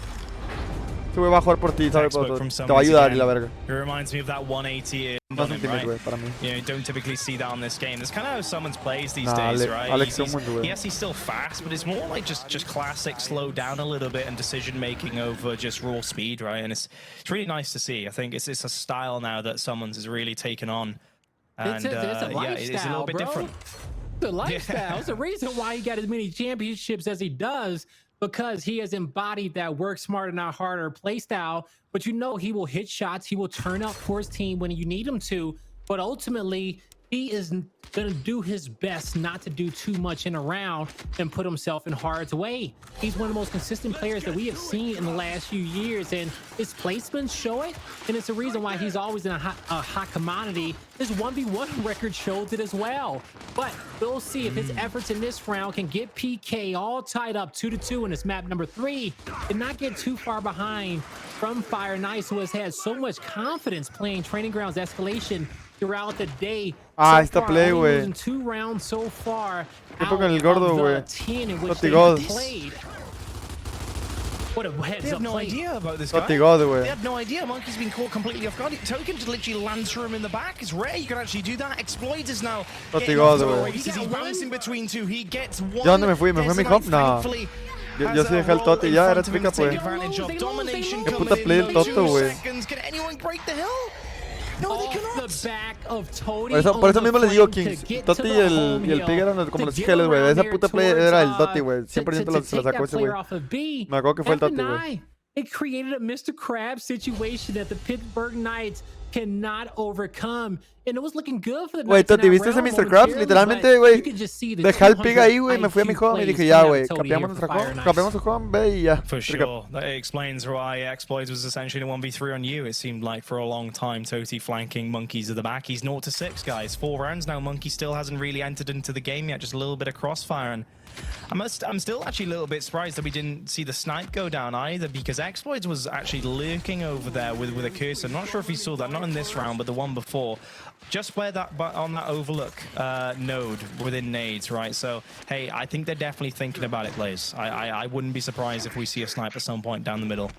Ese güey va a jugar por ti, ¿sabes? Te va a ayudar y la verga. It reminds me of that 180 Más un teammate, güey, para mí. You know, you don't typically see that on this game. That's kind of how Summons plays these days, right? Yes, he's still fast, but it's more like just classic slow down a little bit and decision making over just raw speed, right? And it's really nice to see. I think it's a style now that Summons has really taken on. And it's a lifestyle, it's a little bit different. The lifestyle. It's the reason why he got as many championships as he does, because he has embodied that work smarter, not harder play style. But you know, he will hit shots, he will turn up for his team when you need him to, but ultimately he is going to do his best not to do too much in a round and put himself in harm's way. He's one of the most consistent players that we have seen in the last few years, and his placements show it, and it's the reason why he's always in a hot commodity. His 1v1 record shows it as well. But we'll see if his efforts in this round can get PK all tied up 2-2 in this map number 3 and not get too far behind from Fire Nice, who has had so much confidence playing Training Grounds Escalation throughout the day. Esta play, güey. 2 rounds so far. ¿Qué con el gordo, güey? They have no idea about this guy. They have no idea. Monkey's been caught completely off guard. Token to literally Lancer him in the back. It's rare you can actually do that. Exploit is now He's balancing between two. He gets one. ¿Yo dónde me fui? ¿Me fui a mi comp? No. Yo sí dejé el Toti. Ya, era explica, pues. Qué puta play el Toto, güey. Can anyone break the hill? No, they cannot. Por eso mismo les digo, Kings. Toti y el Pig eran como los geles, güey. Esa puta play era el Toti, güey. 100% se la sacó ese, güey. Me acuerdo que fue el Toti, güey. It created a Mr. Krabs situation that the Pittsburgh Knights cannot overcome. And it was looking good for the Güey, Knights in Toti, that ¿viste ese round Mr. Krabs? momentarily, Literalmente, but güey, you could just see the dejé el pig 200 ahí, güey, me fui a mi IQ home y plays dije, ya, coming out güey, of Toti capeamos here nuestra for Fire home, and capeamos Ice. su home, ve y ya. For sure. That explains why Exploits was essentially a 1v3 on you, it seemed like, for a long time. Toti flanking Monkeys at the back. He's 0-6, guys. 4 rounds now. Monkey still hasn't really entered into the game yet. Just a little bit of crossfire. And I'm still actually a little bit surprised that we didn't see the snipe go down either, because Exploits was actually lurking over there with a cursor. I'm not sure if he saw that, not in this round, but the one before. Just where that, on that overlook node within nades, right? So, hey, I think they're definitely thinking about it, Blaze. I wouldn't be surprised if we see a snipe at some point down the middle.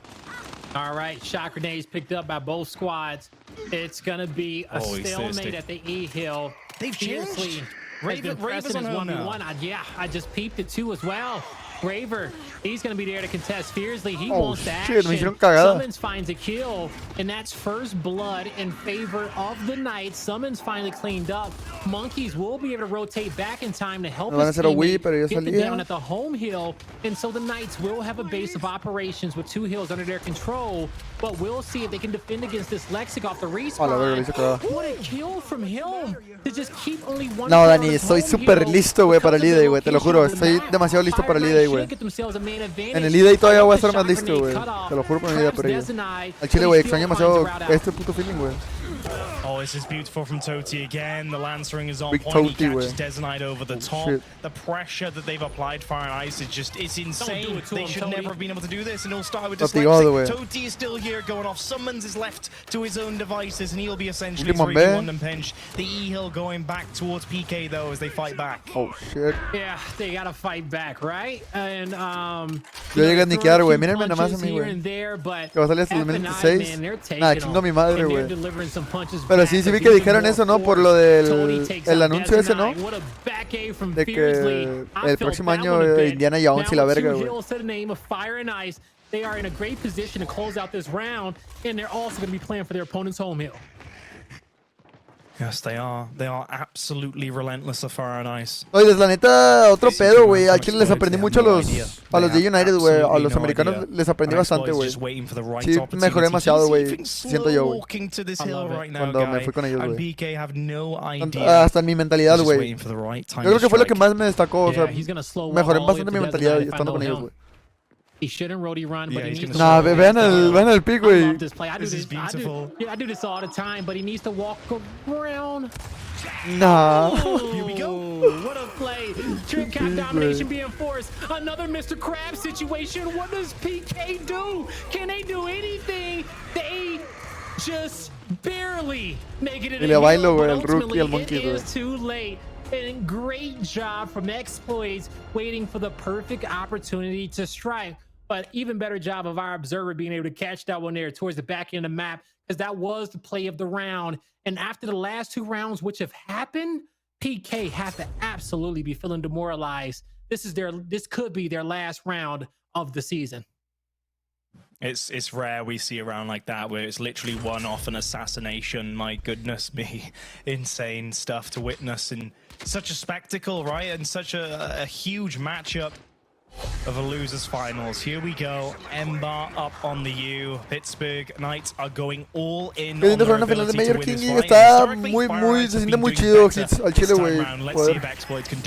All right, shot grenades picked up by both squads. It's gonna be a stalemate at the E hill. They've changed. Raver's on 1v1. Yeah, I just peeped it too as well. Raver, he's going to be there to contest fiercely. He wants the action. Summons finds a kill, and that's first blood in favor of the Knights. Summons finally cleaned up. Monkeys will be able to rotate back in time to help his teammate get them down at the home hill, and so the Knights will have a base of operations with 2 hills under their control, but we'll see if they can defend against this Lexic off the respawn. What a kill from him to just keep only one. No, Dani, estoy súper listo, güey, para el E-Day, güey, te lo juro. Estoy demasiado listo para el E-Day, güey. En el E-Day todavía voy a estar más listo, güey. Te lo juro por mi vida, pero al chile, güey, extraño demasiado este puto feeling, güey. Oh, this is beautiful from Toti again. The Lance Ring is on point. He catches Detonite over the top. The pressure that they've applied Fire and Ice is just, it's insane. They should never have been able to do this, and it'll start with Dyslexic. Toti is still here going off. Summons is left to his own devices, and he'll be essentially 3-1 and pinch. The E-Hill going back towards PK, though, as they fight back. Oh, shit. Yeah, they gotta fight back, right? And, yo llegué a niquear, güey. Mírenme nomás a mí, güey. Que va a salir hasta el 2016. Nah, chingo a mi madre, güey. Pero sí vi que dijeron eso, ¿no? Por lo del el anuncio ese, ¿no? De que el próximo año Indiana Jones y la verga, güey. They are in a great position to close out this round, and they're also going to be playing for their opponent's home hill. Yes, they are. They are absolutely relentless of Fire and Ice. Oye, la neta, otro pedo, güey. Al chile les aprendí mucho a los de United, güey. A los americanos les aprendí bastante, güey. Sí, mejoré demasiado, güey. Siento yo, güey. Cuando me fui con ellos, güey. Hasta en mi mentalidad, güey. Yo creo que fue lo que más me destacó. O sea, mejoré bastante mi mentalidad estando con ellos, güey. He shouldn't roadie run, but he needs to. Nah, vean el pick, güey. I do this all the time, but he needs to walk around. Nah. Here we go. What a play. Trick count domination being forced. Another Mr. Krabs situation. What does PK do? Can they do anything? They just barely make it in the hill, but ultimately it is too late. And great job from Exploits waiting for the perfect opportunity to strike. But even better job of our observer being able to catch that one there towards the back end of the map, because that was the play of the round. And after the last 2 rounds, which have happened, PK have to absolutely be feeling demoralized. This could be their last round of the season. It's rare we see a round like that where it's literally one off an assassination. My goodness me, insane stuff to witness in such a spectacle, right? And such a huge matchup of a losers finals. Here we go. Ember up on the U. Pittsburgh Knights are going all in on their ability to win this fight. Está muy, se siente muy chido Hits al chile, güey.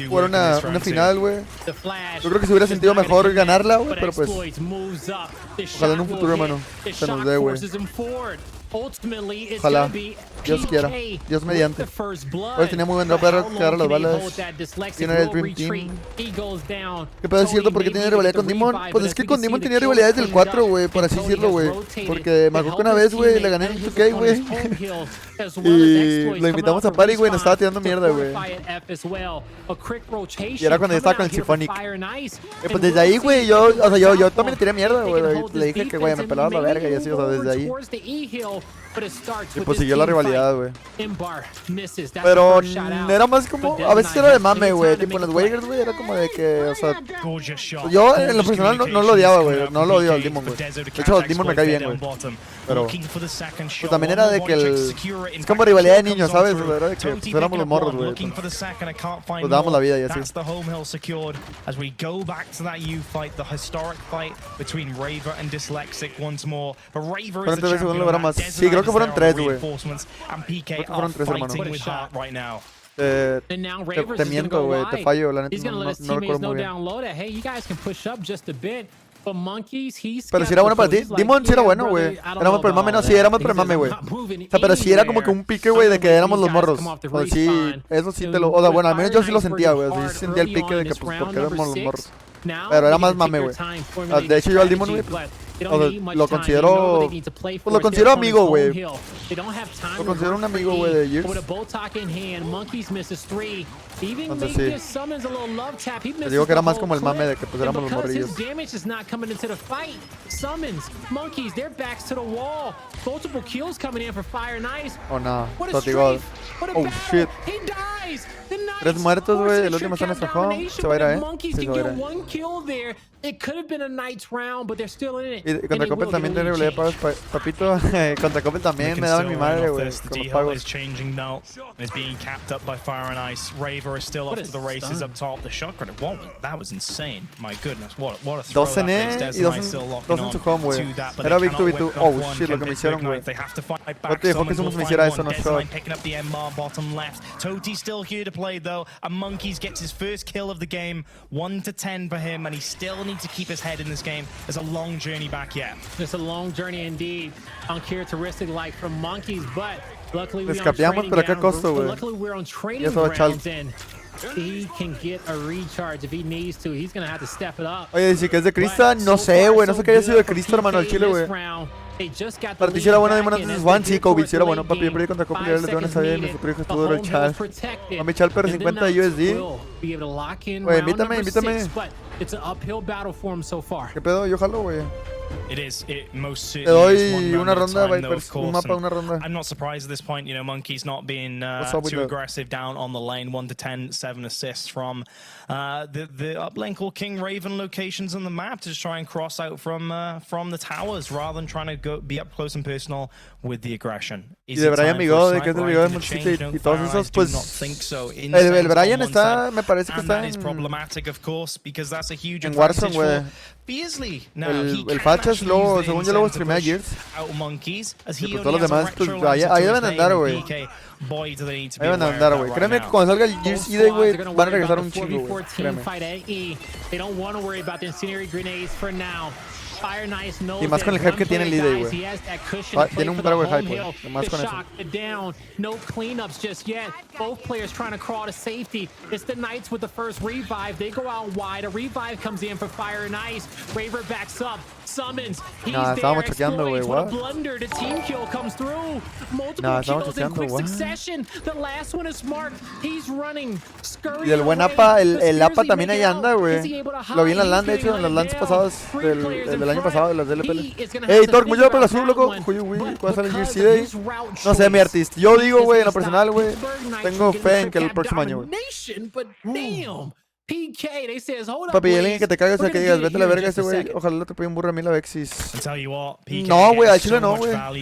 Jugar una final, güey. Yo creo que se hubiera sentido mejor ganarla, güey, pero pues ojalá en un futuro, hermano, se nos dé, güey. Ojalá, Dios quiera, Dios mediante. Hoy tenía muy buen drop para quedar las balas. Tiene el Dream Team. ¿Qué pedo es cierto? ¿Por qué tiene rivalidad con Demon? Pues es que con Demon tenía rivalidad desde el 4, güey, por así decirlo, güey. Porque me acuerdo que una vez, güey, le gané en 2K, güey. Y lo invitamos a party, güey, nos estaba tirando mierda, güey. Y era cuando yo estaba con el Symphonic. Pues desde ahí, güey, yo también le tiré mierda, güey. Le dije que, güey, me pelaba la verga y así, o sea, desde ahí. Y pues siguió la rivalidad, güey. Pero era más como, a veces era de mame, güey. Tipo en los Wagers, güey, era como de que, o sea, yo en lo personal no lo odiaba, güey. No lo odio al Demon, güey. De hecho, el Demon me cae bien, güey. Pero pues también era de que es como rivalidad de niños, ¿sabes? O sea, era de que pues, éramos los morros, güey. Pues dábamos la vida y así. ¿Cuántas veces uno lo verá más? Sí, creo que fueron 3, güey. Fueron 3, hermano. And now Te Ravers is gonna miento, go güey. Te wide. fallo, la neta. He's gonna No, let his no teammates recuerdo know muy bien. down low that, hey, you guys can push up just a bit. But Monkeys, he's Pero si era bueno para ti. Demon sí era bueno, güey. Éramos por el mame, no, sí, éramos por el mame, güey. O sea, pero sí era como que un pique, güey, de que éramos los morros. O sea, sí, eso sí te lo... O sea, bueno, al menos yo sí lo sentía, güey. O sea, sí sentía el pique de que, pues, porque éramos los morros. Pero era más mame, güey. De hecho, yo al Demon, güey, o sea, lo considero... Pues lo considero amigo, güey. Lo considero un amigo, güey, de Years. Entonces sí. Te digo que era más como el mame de que pues éramos los morrillos. Oh no, Totigo. Oh shit. 3 muertos, güey. El último está en nuestro home. Se va a ir a Sí, se va a ir a Y contra Coppel también tiene habilidad de pagos, papito. Contra Coppel también me daban mi madre, güey. Con los pagos. Raver is still off to the races up top. The shot credit, whoa, that was insane. My goodness, what a throw. 2 en E y 2 en su home, güey. Era Big 2v2. Oh shit, lo que me hicieron, güey. No te dejó que Summons me hiciera eso, no shot. Picking up the M-bar bottom left. Toti's still here to play though. And Monkeys gets his first kill of the game. 1-10 for him, and he still needs to keep his head in this game. There's a long journey back yet. It's a long journey indeed. Uncharacteristic like from Monkeys, but luckily we're on Escapeamos, pero a qué costo, güey. luckily we're on trading grounds and he can get a recharge if he needs to. He's gonna have to step it up. Oye, si que es de Crista, no sé, güey. No sé qué haya sido de Cristo, hermano, al chile, güey. Para ti si era bueno de Demon antes One, sí, Kobe, si era bueno, papi. Yo perdí contra Kobe, le debo esa bien. Mi futuro hijo estuvo duro el Chal. Mami Chal, pero 50 USD. Güey, invítame. ¿Qué pedo? Yo jalo, güey. Te doy una ronda, un mapa, una ronda. I'm not surprised at this point, you know, Monkeys not being too aggressive down on the lane. 1-10, 7 assists from the uplane called King Raven locations on the map to just try and cross out from the towers rather than trying to be up close and personal with the aggression. Y de Brian Migo, de que es del Migo de Multicity y todos esos, pues el Brian está, me parece que está en Warzone, güey. El Fachas, luego, según yo luego streamé a Gears. Y pues todos los demás, pues ahí deben andar, güey. Ahí deben andar, güey. Créeme que cuando salga el Gears ID, güey, van a regresar un chingo, güey. Créeme. Y más con el hype que tiene el líder, güey. Tiene un bravo de hype, güey. Más con eso. No cleanups just yet. Both players trying to crawl to safety. It's the Knights with the first revive. They go out wide. A revive comes in for Fire and Ice. Raver backs up. Summons. He's estábamos chequeando, güey. What a blunder. The team kill comes through. Multiple kills in quick succession. The last one is Mark. He's running. Y el buen APA, el APA también ahí anda, güey. Lo vi en las LAN, de hecho, en las LANs pasadas del año pasado, de las DLPL. Ey, Torque, mucho por la sub, loco. Uy, ¿cuál sale el Gears CD? No sé, mi artista. Yo digo, güey, en lo personal, güey, tengo fe en que el próximo año, güey. Papi, alguien que te cague, o sea, que digas, vete a la verga ese güey. Ojalá te pide un burro a mí la Vexis. No, güey, al chile no, güey. La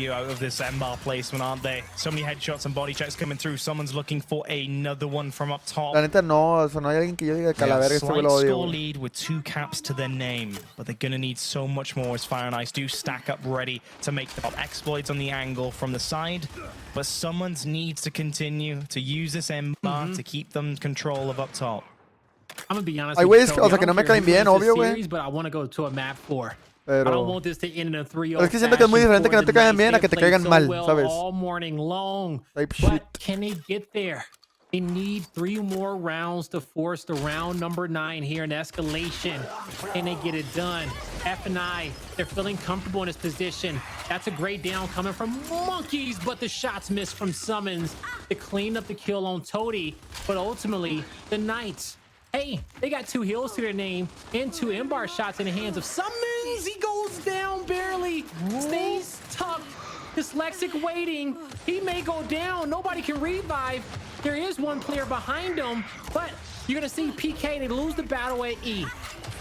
neta no, o sea, no hay alguien que yo diga que a la verga ese güey lo odio. But someone needs to continue to use this M-bar to keep them control of up top. I'm gonna be honest. Hay güeyes, o sea, que no me caen bien, obvio, güey. Pero es que siento que es muy diferente que no te caigan bien a que te caigan mal, ¿sabes? Type shit. Can they get there? They need 3 more rounds to force the round number 9 here in Escalation. Can they get it done? F&I, they're feeling comfortable in this position. That's a great down coming from Monkeys, but the shots missed from Summons to clean up the kill on Toady. But ultimately, the Knights, hey, they got 2 heals to their name and 2 M-bar shots in the hands of Summons. He goes down barely, stays tucked. Dyslexic waiting. He may go down. Nobody can revive. There is one player behind him, but you're going to see PK. They lose the battle at E.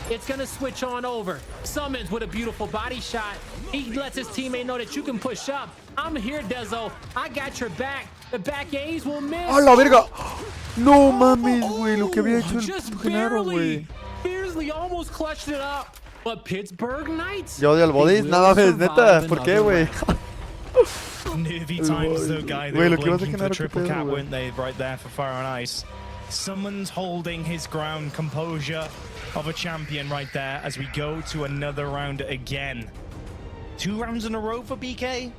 It's going to switch on over. Summons with a beautiful body shot. He lets his teammate know that you can push up. I'm here, Dezo. I got your back. The back A's will miss. ¡A la verga! No mames, güey. Lo que había hecho el Genaro, güey. Beersley almost clutched it up. But Pittsburgh Knights. Yo odio al body. Nada más, neta. ¿Por qué, güey? Nervy times though, guy. They were blinking for the triple cap, weren't they? Right there for Fire and Ice. Someone's holding his ground, composure of a champion right there as we go to another round again. 2 rounds in a row for BK.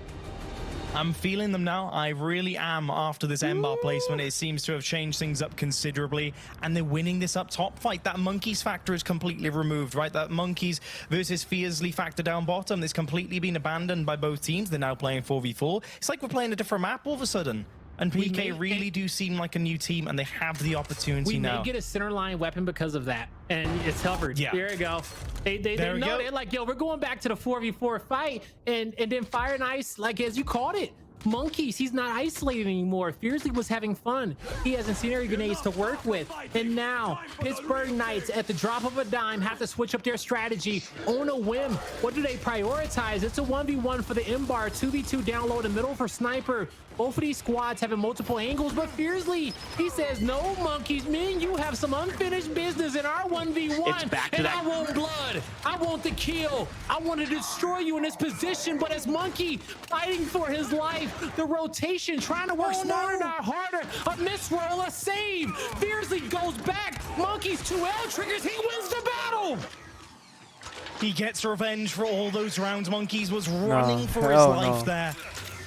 I'm feeling them now. I really am after this M-bar placement. It seems to have changed things up considerably, and they're winning this up top fight. That Monkeys factor is completely removed, right? That Monkeys versus Fiercely factor down bottom is completely been abandoned by both teams. They're now playing 4v4. It's like we're playing a different map all of a sudden. And PK really do seem like a new team, and they have the opportunity now. We may get a center line weapon because of that, and it's hovered. Yeah. There you go. They know. They're like, yo, we're going back to the 4v4 fight, and then Fire and Ice, like as you called it, Monkeys, he's not isolated anymore. Fiercely was having fun. He has incendiary grenades to work with. And now, Pittsburgh Knights, at the drop of a dime, have to switch up their strategy on a whim. What do they prioritize? It's a 1v1 for the M-bar, 2v2 down low in the middle for Sniper. Both of these squads having multiple angles, but Fiercely, he says, no, Monkeys, me and you have some unfinished business in our 1v1. It's back to that. I want blood. I want the kill. I want to destroy you in this position, but as Monkey fighting for his life, the rotation, trying to work smarter, not harder. A misroll, a save. Fiercely goes back. Monkey's 2L triggers. He wins the battle. He gets revenge for all those rounds. Monkeys was running for his life there.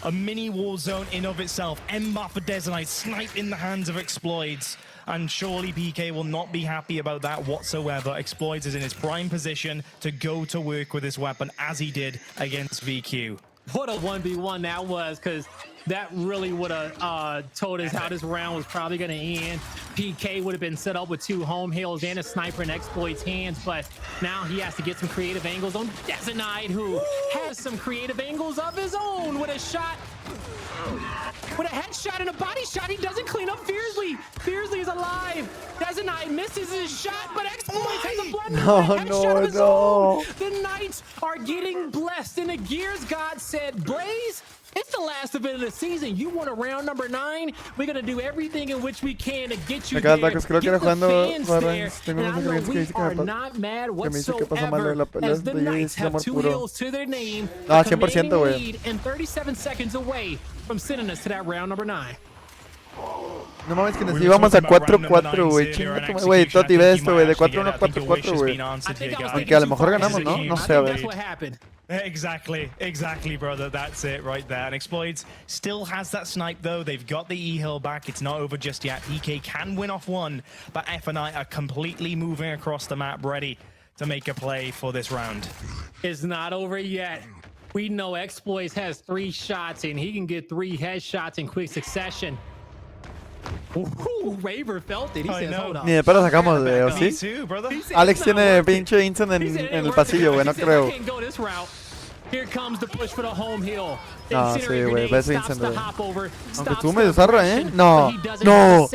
A mini war zone in of itself. M-bar for Desonite, snipe in the hands of Exploits. And surely PK will not be happy about that whatsoever. Exploits is in his prime position to go to work with this weapon as he did against VQ. What a 1v1 that was, because that really would have told us how this round was probably going to end. PK would have been set up with 2 home hills and a sniper in Exploit's hands, but now he has to get some creative angles on Decisive, who has some creative angles of his own with a shot. With a headshot and a body shot, he doesn't clean up Fiercely. Fiercely is alive. Decisive misses his shot, but Exploits has a headshot of his own. The Knights are getting blessed, and the Gears God said, Blaze, it's the last event of the season. You want a round number 9? We're going to do everything in which we can to get you there. Get the fans there. And I know we are not mad whatsoever as the Knights have 2 heals to their name. A commanding lead and 37 seconds away from sending us to that round number 9. No mames que nos íbamos a 4-4, güey. Chinga, güey, Toti, ve esto, güey. De 4-1 a 4-4, güey. Aunque a lo mejor ganamos, ¿no? No sé, a ver. Exactly, brother. That's it right there. And Exploits still has that snipe, though. They've got the E-hill back. It's not over just yet. PK can win off 1, but F and I are completely moving across the map, ready to make a play for this round. It's not over yet. We know Exploits has 3 shots, and he can get 3 headshots in quick succession. Raver felt it. He says, hold on. Ni de pedo sacamos, güey, ¿o sí? Alex tiene pinche Instant en el pasillo, güey, no creo. Here comes the push for the home hill. No, sí, güey, ves Instant, güey. Aunque estuvo medio zarra, ¿eh? No, no.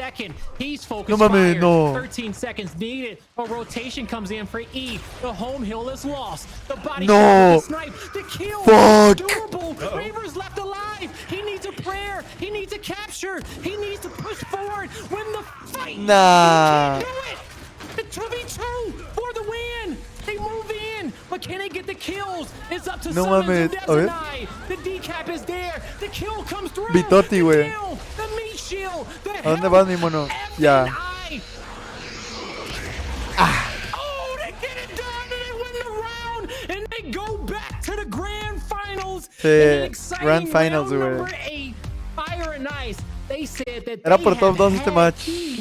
No mames, no. 13 seconds needed. A rotation comes in for E. The home hill is lost. The body no. Snipe. The kill. Fuck. Durable. Raver's left alive. He needs a prayer. He needs a capture. He needs to push forward. Win the fight. Nah. He can't do it. The 2v2 for the win. They move in, but can they get the kills? It's up to Summons and Decisive. The decap is there. The kill comes through. Bitoti, güey. The meat shield. ¿A dónde vas, mi mono? Ya. Oh, they get it done, and they win the round, and they go back to the grand finals. Grand finals, güey. Number 8, Fire and Ice. They said that era por top 2 este match.